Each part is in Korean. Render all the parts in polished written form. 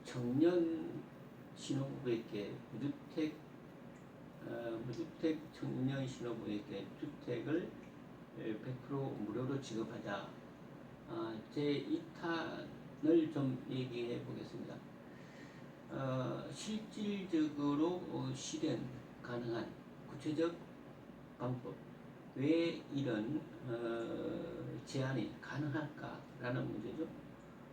청년 신혼부부에게 무주택 청년 신혼부부에게 주택을 100% 무료로 지급하자. 제 2탄을 좀 얘기해 보겠습니다. 실질적으로 실현 가능한 구체적 방법, 왜 이런 제한이 가능할까라는 문제죠.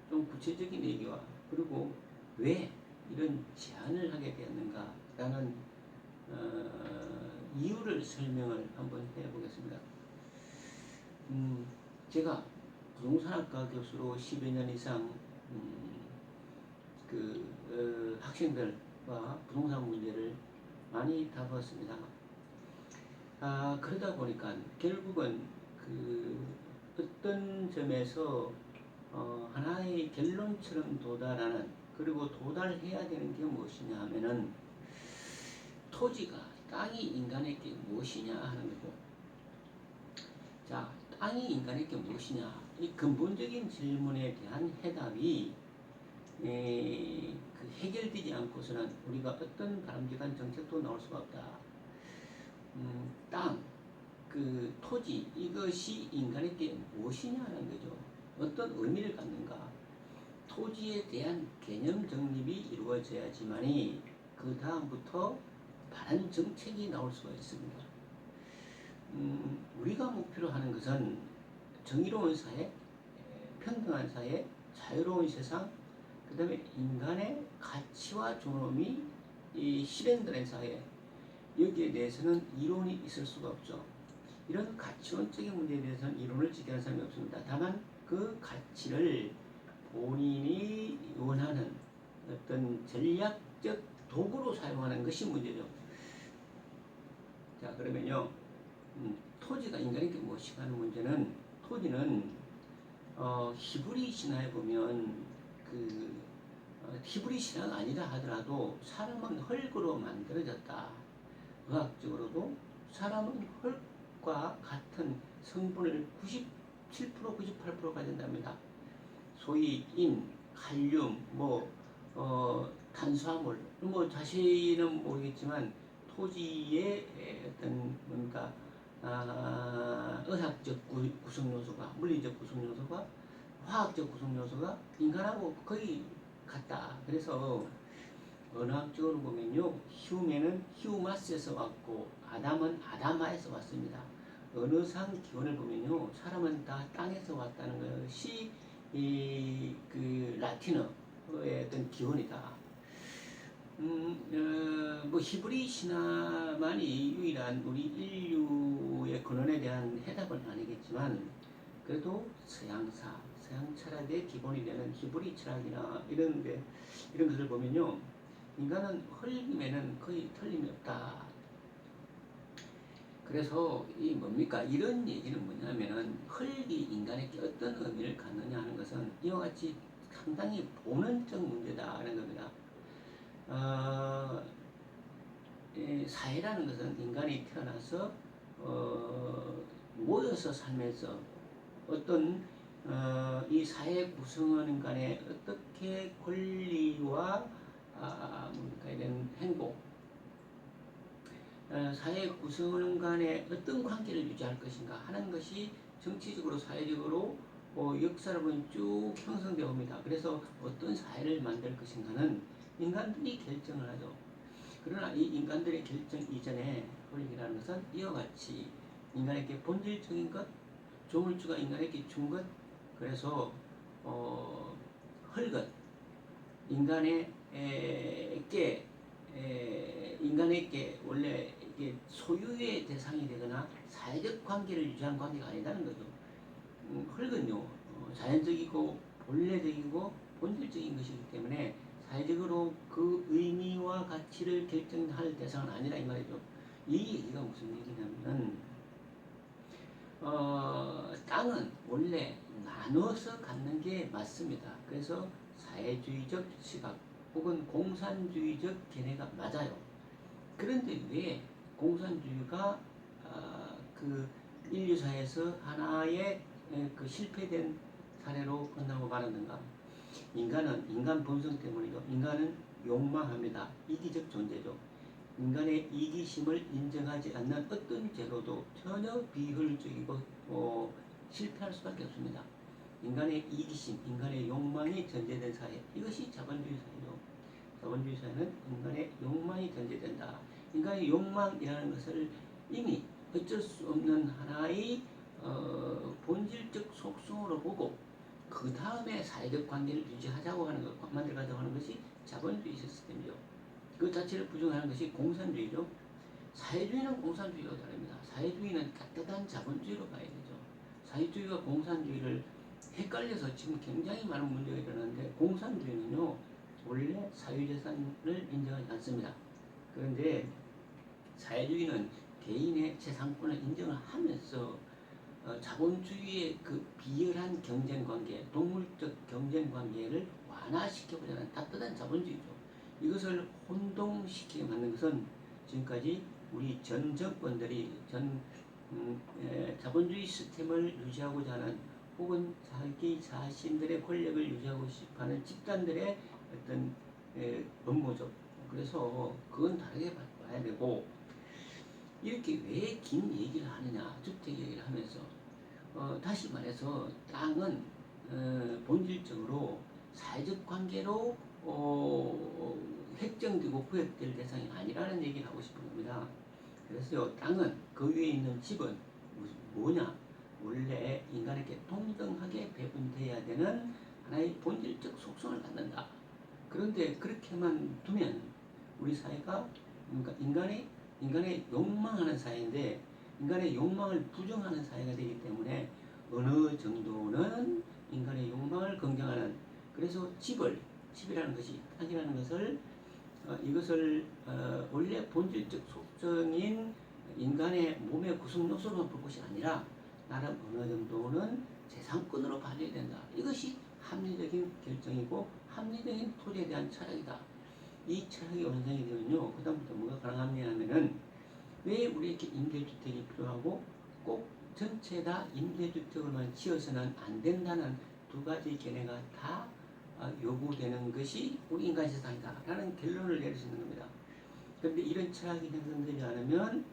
좀 구체적인 얘기와 그리고 왜 이런 제한을 하게 되었는가라는 이유를 설명을 한번 해보겠습니다. 제가 부동산학과 교수로 10여 년 이상 학생들과 부동산 문제를 많이 다루었습니다. 그러다 보니까 결국은 어떤 점에서 하나의 결론처럼 도달하는, 그리고 도달해야 되는 게 무엇이냐 하면은 토지가, 땅이 인간에게 무엇이냐 하는 거죠. 자, 땅이 인간에게 무엇이냐, 이 근본적인 질문에 대한 해답이 해결되지 않고서는 우리가 어떤 바람직한 정책도 나올 수가 없다. 땅, 토지, 이것이 인간에게 무엇이냐는 거죠. 어떤 의미를 갖는가. 토지에 대한 개념 정립이 이루어져야지만이 그 다음부터 바른 정책이 나올 수가 있습니다. 우리가 목표로 하는 것은 정의로운 사회, 평등한 사회, 자유로운 세상, 그 다음에 인간의 가치와 존엄이 실현되는 사회, 여기에 대해서는 이론이 있을 수가 없죠. 이런 가치론적인 문제에 대해서는 이론을 지키는 사람이 없습니다. 다만 그 가치를 본인이 원하는 어떤 전략적 도구로 사용하는 것이 문제죠. 자, 그러면요, 토지가 인간에게 무엇인가 하는 문제는, 토지는 히브리 신화에 보면 히브리 신화가 아니라 하더라도 사람은 흙으로 만들어졌다. 의학적으로도 사람은 흙과 같은 성분을 97%, 98% 가진답니다. 소위 인, 칼륨, 탄수화물, 자세히는 모르겠지만 토지의 어떤 의학적 구성 요소가, 물리적 구성 요소가, 화학적 구성 요소가 인간하고 거의 같다. 그래서 언어학적으로 보면요, 휴메는 휴마스에서 왔고 아담은 아다마에서 왔습니다. 언어상 기원을 보면요, 사람은 다 땅에서 왔다는 것이 라틴어의 어떤 기원이다. 히브리 신화만이 유일한 우리 인류의 근원에 대한 해답은 아니겠지만, 그래도 서양 철학의 기본이 되는 히브리 철학이나 이런 것을 보면요, 인간은 흙임에는 거의 틀림이 없다. 그래서 이런 얘기는 뭐냐면은, 흙이 인간에게 어떤 의미를 갖느냐 하는 것은 이와 같이 상당히 본원적 문제다라는 겁니다. 사회라는 것은 인간이 태어나서 모여서 살면서 어떤 이 사회 구성원 간에 어떻게 권리와 이런 행복, 사회 구성원 간에 어떤 관계를 유지할 것인가 하는 것이 정치적으로, 사회적으로 역사를 보면 쭉 형성되어 옵니다. 그래서 어떤 사회를 만들 것인가는 인간들이 결정을 하죠. 그러나 이 인간들의 결정 이전에 흙이라는 것은 이와 같이 인간에게 본질적인 것, 조물주가 인간에게 준 것, 그래서 흙은 인간에게 원래 이게 소유의 대상이 되거나 사회적 관계를 유지하는 관계가 아니다는 거죠. 흙은요, 자연적이고 본래적이고 본질적인 것이기 때문에 사회적으로 그 의미와 가치를 결정할 대상은 아니라 이 말이죠. 이 얘기가 무슨 얘기냐면은, 땅은 원래 나눠서 갖는 게 맞습니다. 그래서 사회주의적 시각 혹은 공산주의적 견해가 맞아요. 그런데 왜 공산주의가 그 인류사에서 하나의 그 실패된 사례로 끝나고 말았는가? 인간 본성 때문이죠. 인간은 욕망합니다. 이기적 존재죠. 인간의 이기심을 인정하지 않는 어떤 제도도 전혀 비효율적이고 실패할 수밖에 없습니다. 인간의 이기심, 인간의 욕망이 전제된 사회, 이것이 자본주의 사회죠. 자본주의 사회는 인간의 욕망이 전제된다. 인간의 욕망이라는 것을 이미 어쩔 수 없는 하나의 본질적 속성으로 보고 그 다음에 사회적 관계를 유지하자고 하는 것, 만들어가자고 하는 것이 자본주의 시스템이죠. 그 자체를 부정하는 것이 공산주의죠. 사회주의는 공산주의와 다릅니다. 사회주의는 따뜻한 자본주의로 가야 되죠. 사회주의와 공산주의를 헷갈려서 지금 굉장히 많은 문제가 일어나는데, 공산주의는요 원래 사유재산을 인정하지 않습니다. 그런데 사회주의는 개인의 재산권을 인정을 하면서 자본주의의 그 비열한 경쟁관계, 동물적 경쟁관계를 완화시켜보자는 따뜻한 자본주의죠. 이것을 혼동시키게 만든 것은 지금까지 우리 전 정권들이 자본주의 시스템을 유지하고자 하는, 혹은 자기 자신들의 권력을 유지하고 싶어하는 집단들의 어떤 업무죠. 그래서 그건 다르게 봐야 되고, 이렇게 왜 긴 얘기를 하느냐, 주택 얘기를 하면서 다시 말해서 땅은 본질적으로 사회적 관계로 획정되고 구획될 대상이 아니라는 얘기를 하고 싶은 겁니다. 그래서 땅은, 그 위에 있는 집은 뭐냐? 원래 인간에게 동등하게 배분돼야 되는 하나의 본질적 속성을 갖는다. 그런데 그렇게만 두면 우리 사회가, 그러니까 인간의 욕망하는 사회인데, 인간의 욕망을 부정하는 사회가 되기 때문에 어느 정도는 인간의 욕망을 긍정하는, 그래서 집이라는 것이, 땅이라는 것을 이것을 원래 본질적 속성인 인간의 몸의 구성 요소로만 볼 것이 아니라 나름 어느 정도는 재산권으로 봐줘야 된다. 이것이 합리적인 결정이고 합리적인 토지에 대한 철학이다. 이 철학이 완성이 되면요, 그 다음부터 뭐가 가능하냐면은, 왜 우리에게 임대주택이 필요하고 꼭 전체 다 임대주택을만 지어서는 안 된다는 두 가지 견해가 다 요구되는 것이 우리 인간 세상이다 라는 결론을 내릴 수 있는 겁니다. 그런데 이런 철학이 형성되지 않으면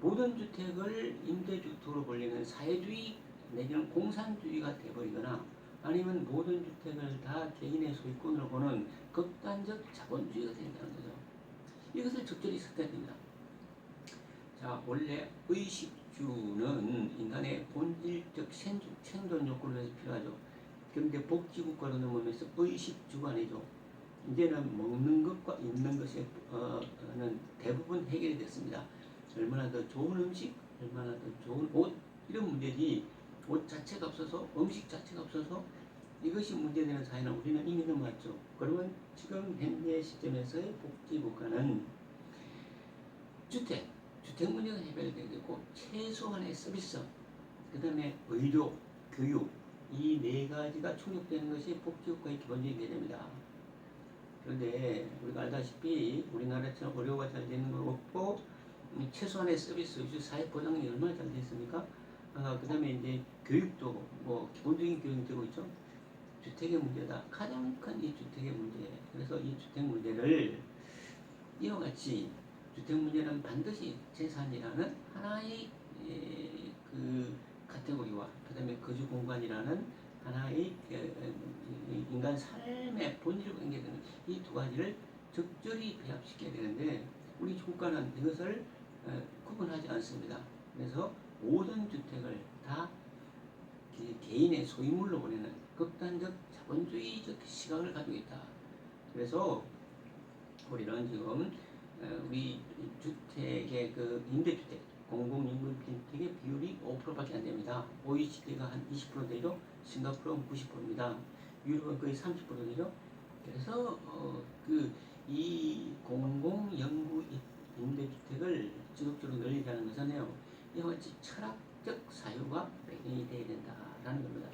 모든 주택을 임대주택으로 벌리는 사회주의 내지는 공산주의가 되어버리거나, 아니면 모든 주택을 다 개인의 소유권으로 보는 극단적 자본주의가 된다는 거죠. 이것을 적절히 섞어야 됩니다. 자, 원래 의식주는 인간의 본질적 생존 요건을 위해서 필요하죠. 그런데 복지국가로 넘어오면서 의식주가 아니죠. 이제는 먹는 것과 입는 것이 대부분 해결이 됐습니다. 얼마나 더 좋은 음식, 얼마나 더 좋은 옷, 이런 문제지, 옷 자체가 없어서, 음식 자체가 없어서 이것이 문제되는 사회는 우리는 이미 넘어왔죠. 그러면 지금 현재 시점에서의 복지국가는 주택 문제가 해결되어야 되고, 최소한의 서비스, 그 다음에 의료, 교육, 이 네 가지가 충족되는 것이 복지국가의 기본적인 개념이다. 그런데 우리가 알다시피 우리나라처럼 의료가 잘 되는 거 없고, 최소한의 서비스, 사회보장이 얼마나 잘 되어 있습니까? 그 다음에 이제 교육도 뭐 기본적인 교육이 되고 있죠. 주택의 문제다. 가장 큰 이 주택의 문제. 그래서 이 주택 문제를 이와 같이, 주택 문제는 반드시 재산이라는 하나의 그 카테고리와, 그 다음에 거주 공간이라는 하나의 인간 삶의 본질과 연계되는 이 두 가지를 적절히 배합시켜야 되는데, 우리 국가는 이것을 구분하지 않습니다. 그래서 모든 주택을 다 개인의 소유물로 보내는 극단적 자본주의적 시각을 가지고 있다. 그래서 우리는 지금 우리 주택의 그 임대주택, 공공임대주택의 비율이 5%밖에 안 됩니다. OECD가 한 20% 되죠. 싱가포르는 90%입니다. 유럽은 거의 30% 되죠. 그래서 이 공공영구 임대주택을 지속적으로 늘리자는 것은요, 이와 같이 철학적 사유가 배경이 되어야 된다라는 겁니다.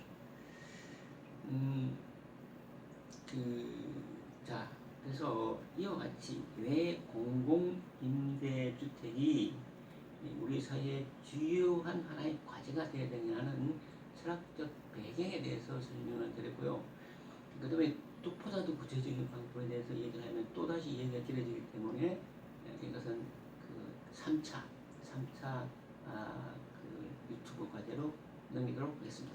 자, 그래서 이와 같이 왜 공공임대주택이 우리 사회의 주요한 하나의 과제가 되어야 되냐는 철학적 배경에 대해서 설명을 드렸고요. 그 다음에 또보다도 구체적인 방법에 대해서 얘기를 하면 또다시 얘기가 길어지기 때문에 이것은 그 3차 그 유튜브 과제로 넘기도록 하겠습니다.